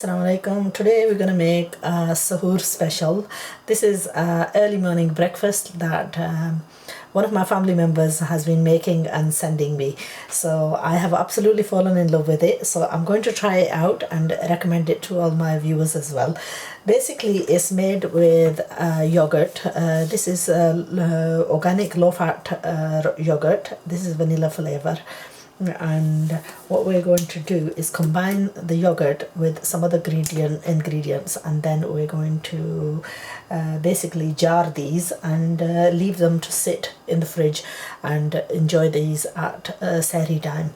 Assalamu alaikum. Today we're going to make a sahur special. This is early morning breakfast that one of my family members has been making and sending me. So I have absolutely fallen in love with it. So I'm going to try it out and recommend it to all my viewers as well. Basically, it's made with yogurt. This is organic low-fat yogurt. This is vanilla flavor. And what we're going to do is combine the yogurt with some other ingredients, and then we're going to basically jar these and leave them to sit in the fridge and enjoy these at sahur time.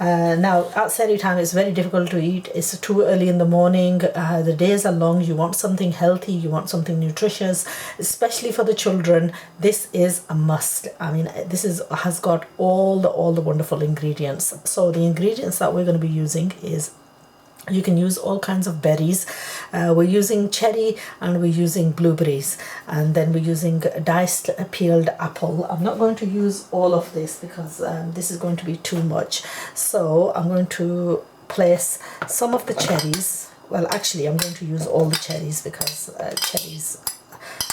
Now at sahur time it's very difficult to eat. It's too early in the morning. The days are long. You want something healthy, you want something nutritious, especially for the children. This is a must. I mean, this has got all the wonderful ingredients. So the ingredients that we're going to be using is, you can use all kinds of berries. We're using cherry and we're using blueberries, and then we're using diced peeled apple. I'm not going to use all of this because this is going to be too much. So I'm going to place some of the cherries. Well, actually I'm going to use all the cherries because cherries,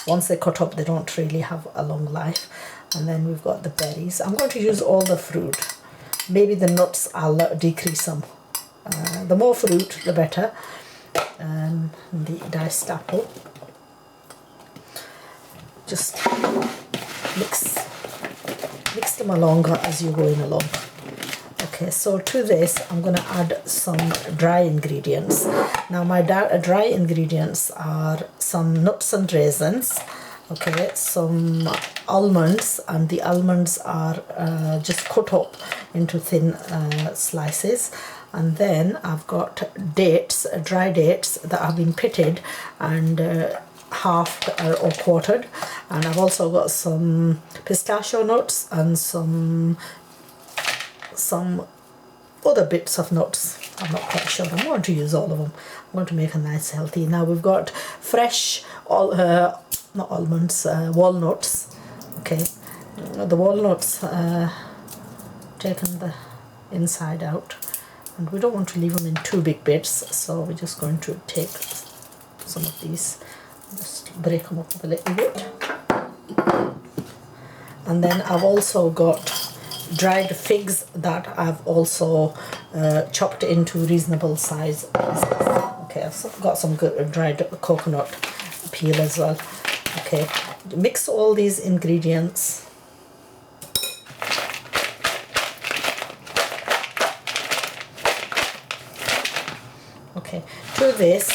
once they cut up, they don't really have a long life. And then we've got the berries. I'm going to use all the fruit. Maybe the nuts I'll decrease some. The more fruit the better. The diced apple, just mix them along as you're going along. Okay, so to this I'm going to add some dry ingredients. Now my dry ingredients are some nuts and raisins, okay, some almonds, and the almonds are just cut up into thin slices. And then I've got dates, dry dates that have been pitted and halved or quartered. And I've also got some pistachio nuts and some other bits of nuts. I'm not quite sure. I'm going to use all of them. I'm going to make a nice healthy. Now we've got fresh, not almonds, walnuts. Okay, the walnuts, taken the inside out. And we don't want to leave them in too big bits, so we're just going to take some of these, just break them up a little bit. And then I've also got dried figs that I've also chopped into reasonable size pieces. Okay, I've got some good dried coconut peel as well. Okay, mix all these ingredients. Okay, to this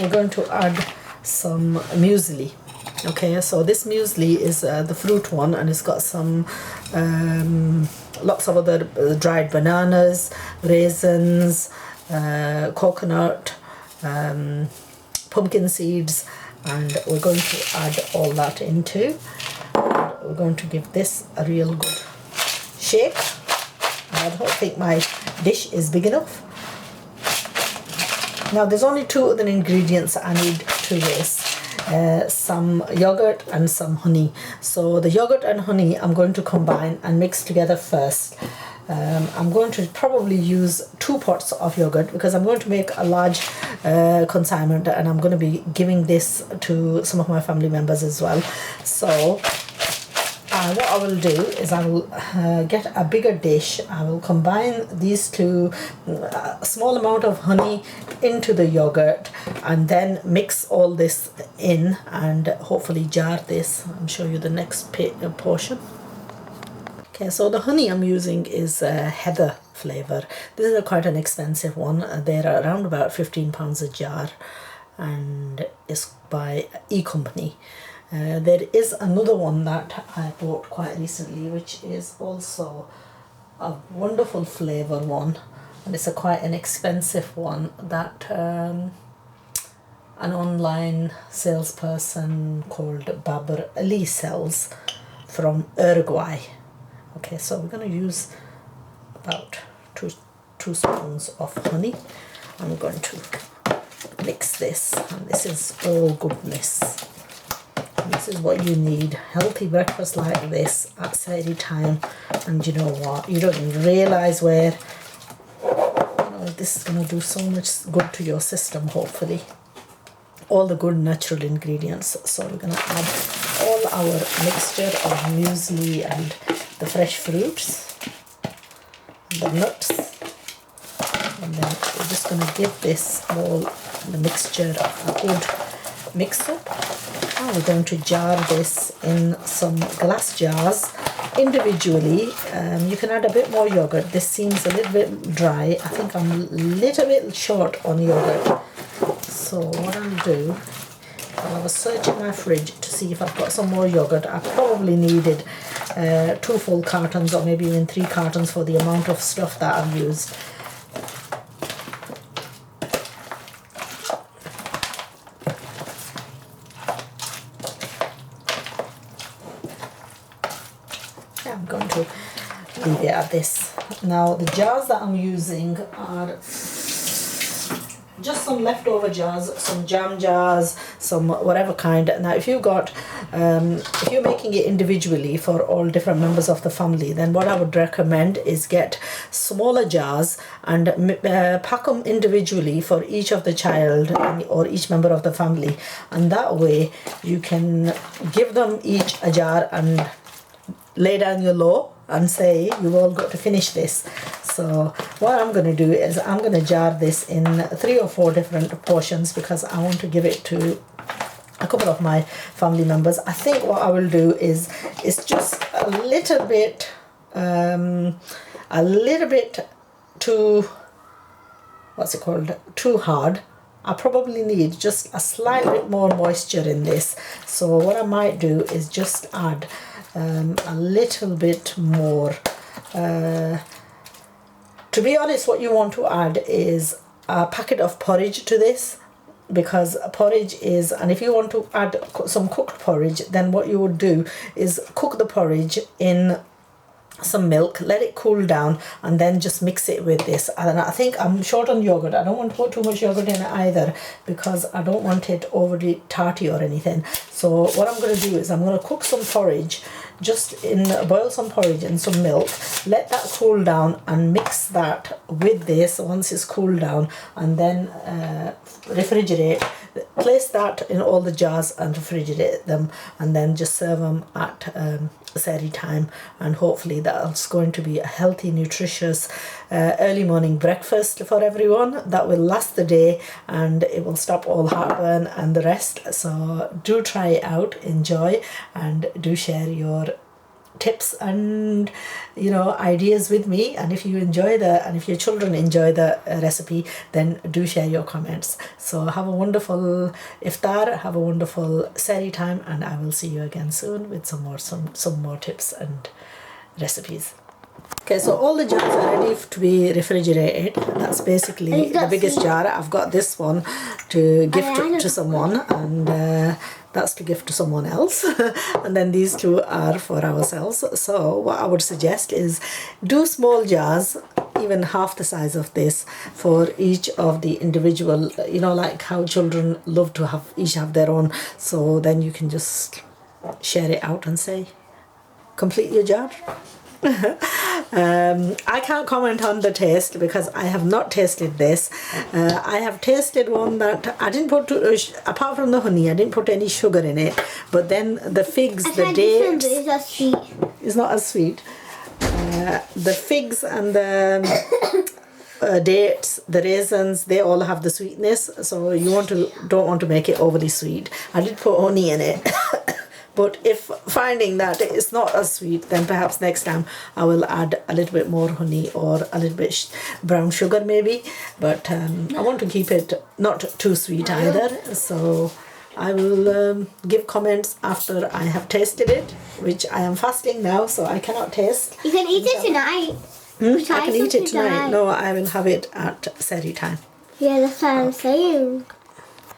we're going to add some muesli. Okay, so this muesli is the fruit one, and it's got some lots of other dried bananas, raisins, coconut, pumpkin seeds, and we're going to add all that into. We're going to give this a real good shake. I don't think my dish is big enough. Now there's only two other ingredients I need to this, some yogurt and some honey. So the yogurt and honey I'm going to combine and mix together first. I'm going to probably use 2 pots of yogurt because I'm going to make a large consignment, and I'm going to be giving this to some of my family members as well. So what I will do is I will get a bigger dish. I will combine these two, a small amount of honey into the yogurt, and then mix all this in and hopefully jar this. I'll show you the next portion. Okay, so the honey I'm using is heather flavour. This is quite an expensive one. They're around about £15 a jar, and it's by E-Company. There is another one that I bought quite recently, which is also a wonderful flavour one, and it's quite an expensive one that an online salesperson called Babar Ali sells from Uruguay. Okay, so we're going to use about two spoons of honey. I'm going to mix this, and this is all goodness. This is what you need. Healthy breakfast like this at sahur time, and you know what? You don't even realise where this is going to do so much good to your system, hopefully. All the good natural ingredients. So we're going to add all our mixture of muesli and the fresh fruits, the nuts, and then we're just going to give this all the mixture a good mix up. Now we're going to jar this in some glass jars individually. You can add a bit more yogurt. This seems a little bit dry. I think I'm a little bit short on yogurt. So what I'll do, I was searching my fridge to see if I've got some more yogurt. I probably needed 2 full cartons or maybe even 3 cartons for the amount of stuff that I've used. Yeah, I'm going to leave it at this. Now the jars that I'm using are just some leftover jars, some jam jars, some whatever kind. Now if you've got if you're making it individually for all different members of the family, then what I would recommend is get smaller jars and pack them individually for each of the child or each member of the family, and that way you can give them each a jar and lay down your law and say you've all got to finish this. So what I'm going to do is I'm going to jar this in 3 or 4 different portions because I want to give it to a couple of my family members. I think what I will do is it's just a little bit too, what's it called, too hard. I probably need just a slight bit more moisture in this. So what I might do is just add a little bit more. To be honest, what you want to add is a packet of porridge to this, because porridge is, and if you want to add some cooked porridge, then what you would do is cook the porridge in some milk, let it cool down, and then just mix it with this. And I think I'm short on yogurt. I don't want to put too much yogurt in it either because I don't want it overly tarty or anything. So what I'm going to do is I'm going to cook some porridge, boil some porridge in some milk, let that cool down and mix that with this once it's cooled down, and then refrigerate. Place that in all the jars and refrigerate them, and then just serve them at sahur time, and hopefully that's going to be a healthy, nutritious early morning breakfast for everyone that will last the day, and it will stop all heartburn and the rest. So do try it out, enjoy, and do share your tips and ideas with me. And if you enjoy and if your children enjoy the recipe, then do share your comments. So have a wonderful iftar, have a wonderful sahur time, and I will see you again soon with some more tips and recipes. Okay, so all the jars are ready to be refrigerated. That's basically the biggest jar. I've got this one to gift to someone, and that's to gift to someone else. And then these 2 are for ourselves. So what I would suggest is do small jars, even half the size of this, for each of the individual, like how children love to each have their own. So then you can just share it out and say, complete your jar. I can't comment on the taste because I have not tasted this. I have tasted one that I didn't put, apart from the honey, I didn't put any sugar in it. But then the figs, the dates, it's not as sweet. The figs and the dates, the raisins, they all have the sweetness. So you don't want to make it overly sweet. I did put honey in it. But if finding that it's not as sweet, then perhaps next time I will add a little bit more honey or a little bit brown sugar maybe. But I want to keep it not too sweet either. So I will give comments after I have tasted it, which I am fasting now, so I cannot taste. You can eat it tonight. I can eat it tonight. No, I will have it at sahur time. Yeah, that's what I'm saying.